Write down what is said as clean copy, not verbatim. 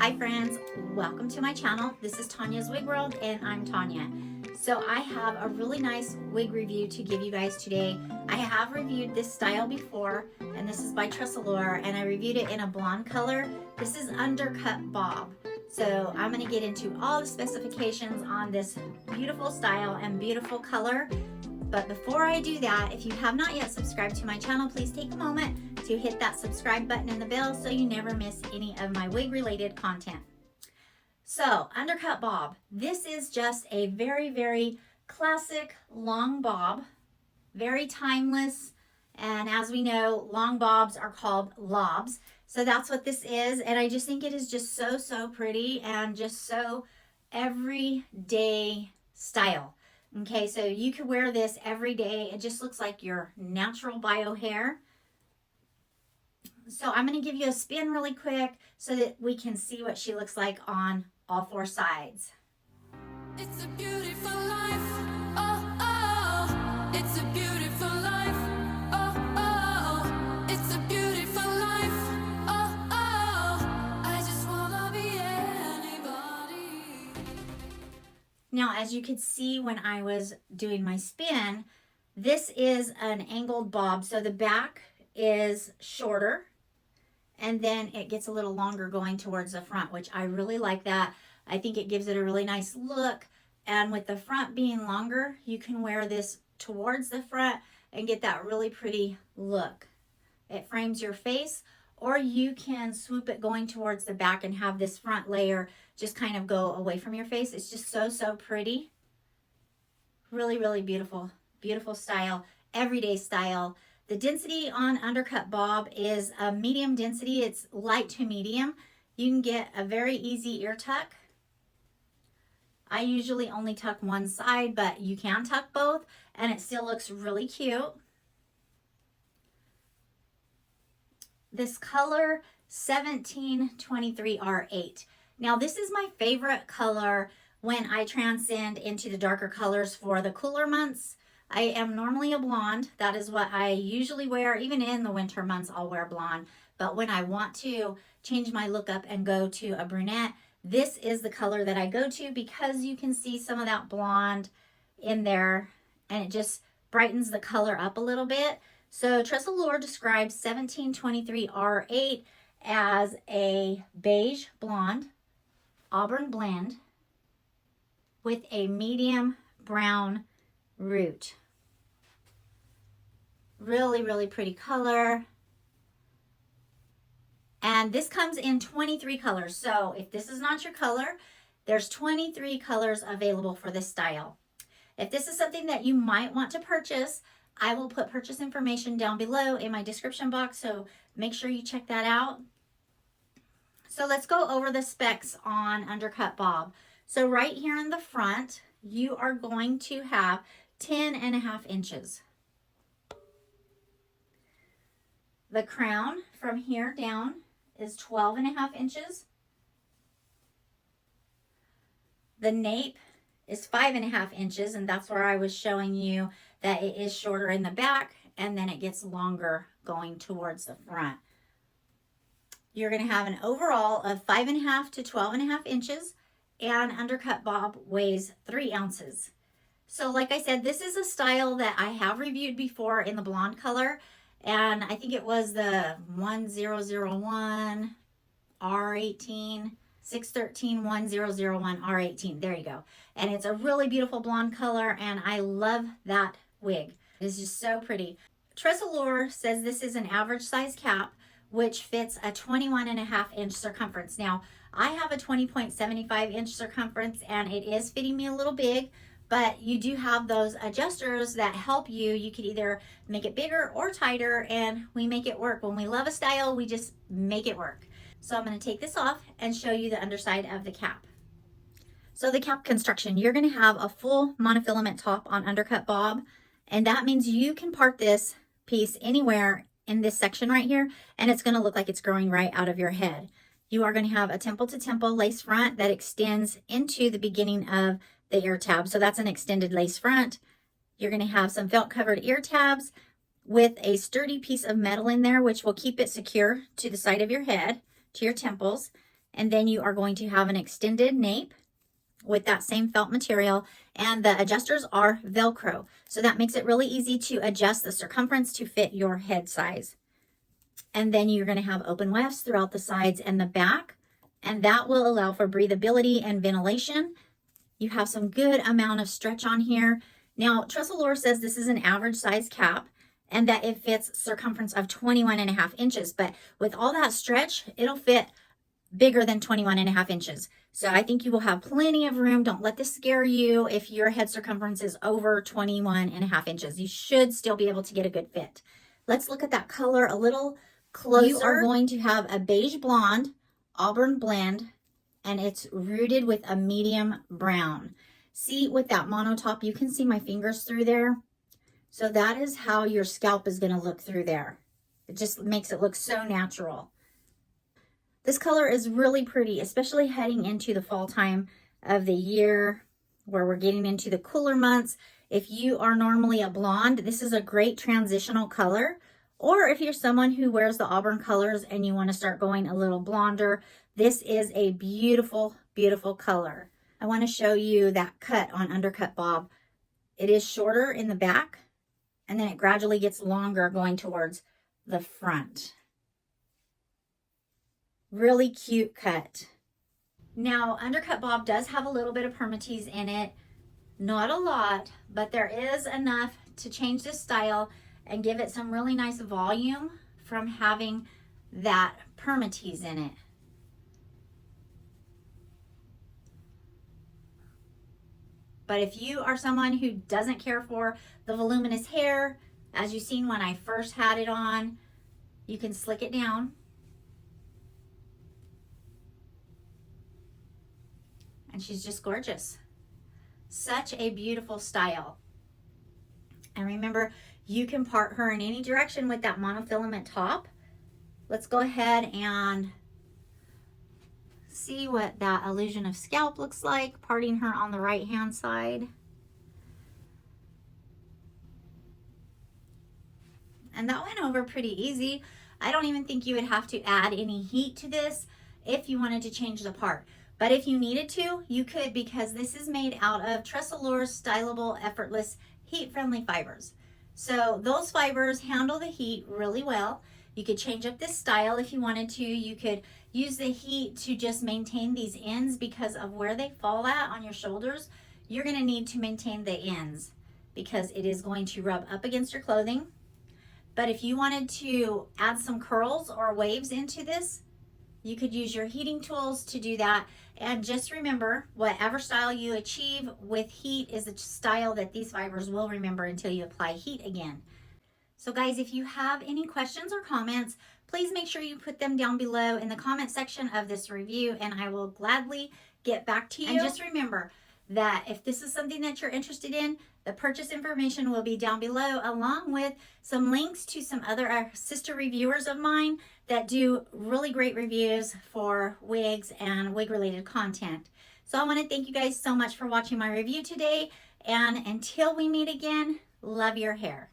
Hi friends, welcome to my channel. This is Tanya's Wig World and I'm Tanya. So I have a really nice wig review to give you guys today. I have reviewed this style before and this is by Tressallure and I reviewed it in a blonde color. This is Undercut Bob. So I'm going to get into all the specifications on this beautiful style and beautiful color. But before I do that, if you have not yet subscribed to my channel, please take a moment to hit that subscribe button and the bell so you never miss any of my wig related content. So Undercut Bob, this is just a very classic long bob, very timeless, and as we know, long bobs are called lobs. So that's what this is, and I just think it is just so pretty and just so everyday style. Okay, so you could wear this every day. It just looks like your natural bio hair. So I'm going to give you a spin really quick so that we can see what she looks like on all four sides. It's a beautiful life. Oh, oh, it's a beautiful life. Oh, oh, it's a beautiful life. Oh, oh, I just wanna be anybody. Now, as you could see when I was doing my spin, this is an angled bob. So the back is shorter and then it gets a little longer going towards the front, which I really like that. I think it gives it a really nice look. And with the front being longer, you can wear this towards the front and get that really pretty look. It frames your face, or you can swoop it going towards the back and have this front layer just kind of go away from your face. It's just so pretty. Really beautiful, beautiful style, everyday style. The density on Undercut Bob is a medium density. It's light to medium. You can get a very easy ear tuck. I usually only tuck one side, but you can tuck both and it still looks really cute. This color 1723R8. Now this is my favorite color when I transcend into the darker colors for the cooler months. I am normally a blonde. That is what I usually wear. Even in the winter months, I'll wear blonde. But when I want to change my look up and go to a brunette, this is the color that I go to because you can see some of that blonde in there and it just brightens the color up a little bit. So Tressallure describes 1723R8 as a beige blonde auburn blend with a medium brown root. Really pretty color. And this comes in 23 colors. So if this is not your color, there's 23 colors available for this style. If this is something that you might want to purchase, I will put purchase information down below in my description box. So make sure you check that out. So let's go over the specs on Undercut Bob. So right here in the front, you are going to have 10.5 inches. The crown from here down is 12.5 inches. The nape is 5.5 inches, and that's where I was showing you that it is shorter in the back and then it gets longer going towards the front. You're going to have an overall of 5.5 to 12.5 inches, and Undercut Bob weighs 3 ounces. So like I said, this is a style that I have reviewed before in the blonde color, and I think it was the 1001 R18, 613 1001 R18. There you go. And it's a really beautiful blonde color, and I love that wig. It's just so pretty. Tressallure says this is an average size cap, which fits a 21.5 inch circumference. Now, I have a 20.75 inch circumference, and it is fitting me a little big, but you do have those adjusters that help you. You could either make it bigger or tighter, and we make it work. When we love a style, we just make it work. So I'm going to take this off and show you the underside of the cap. So the cap construction, you're going to have a full monofilament top on Undercut Bob, and that means you can part this piece anywhere in this section right here, and it's going to look like it's growing right out of your head. You are going to have a temple to temple lace front that extends into the beginning of the ear tab. So that's an extended lace front. You're going to have some felt covered ear tabs with a sturdy piece of metal in there, which will keep it secure to the side of your head, to your temples. And then you are going to have an extended nape with that same felt material, and the adjusters are Velcro. So that makes it really easy to adjust the circumference to fit your head size. And then you're going to have open wefts throughout the sides and the back, and that will allow for breathability and ventilation. You have some good amount of stretch on here. Now, Tressallure says this is an average size cap and that it fits circumference of 21.5 inches, but with all that stretch, it'll fit bigger than 21.5 inches. So I think you will have plenty of room. Don't let this scare you if your head circumference is over 21.5 inches. You should still be able to get a good fit. Let's look at that color a little closer. You are going to have a beige blonde auburn blend, and it's rooted with a medium brown. See, with that mono top, you can see my fingers through there. So that is how your scalp is going to look through there. It just makes it look so natural. This color is really pretty, especially heading into the fall time of the year where we're getting into the cooler months. If you are normally a blonde, this is a great transitional color. Or if you're someone who wears the auburn colors and you want to start going a little blonder, this is a beautiful, beautiful color. I want to show you that cut on Undercut Bob. It is shorter in the back, and then it gradually gets longer going towards the front. Really cute cut. Now, Undercut Bob does have a little bit of permatease in it. Not a lot, but there is enough to change this style and give it some really nice volume from having that permatease in it. But if you are someone who doesn't care for the voluminous hair, as you've seen when I first had it on, you can slick it down. And she's just gorgeous. Such a beautiful style. And remember, you can part her in any direction with that monofilament top. Let's go ahead and see what that illusion of scalp looks like, parting her on the right hand side. And that went over pretty easy. I don't even think you would have to add any heat to this if you wanted to change the part. But if you needed to, you could, because this is made out of Tressallure Stylable Effortless Heat-Friendly fibers. So those fibers handle the heat really well. You could change up this style if you wanted to. You could use the heat to just maintain these ends because of where they fall at on your shoulders. You're going to need to maintain the ends because it is going to rub up against your clothing. But if you wanted to add some curls or waves into this, you could use your heating tools to do that. And just remember, whatever style you achieve with heat is a style that these fibers will remember until you apply heat again. So guys, if you have any questions or comments, please make sure you put them down below in the comment section of this review, and I will gladly get back to you. And just remember that if this is something that you're interested in, the purchase information will be down below, along with some links to some other sister reviewers of mine that do really great reviews for wigs and wig related content. So I want to thank you guys so much for watching my review today, and until we meet again, love your hair.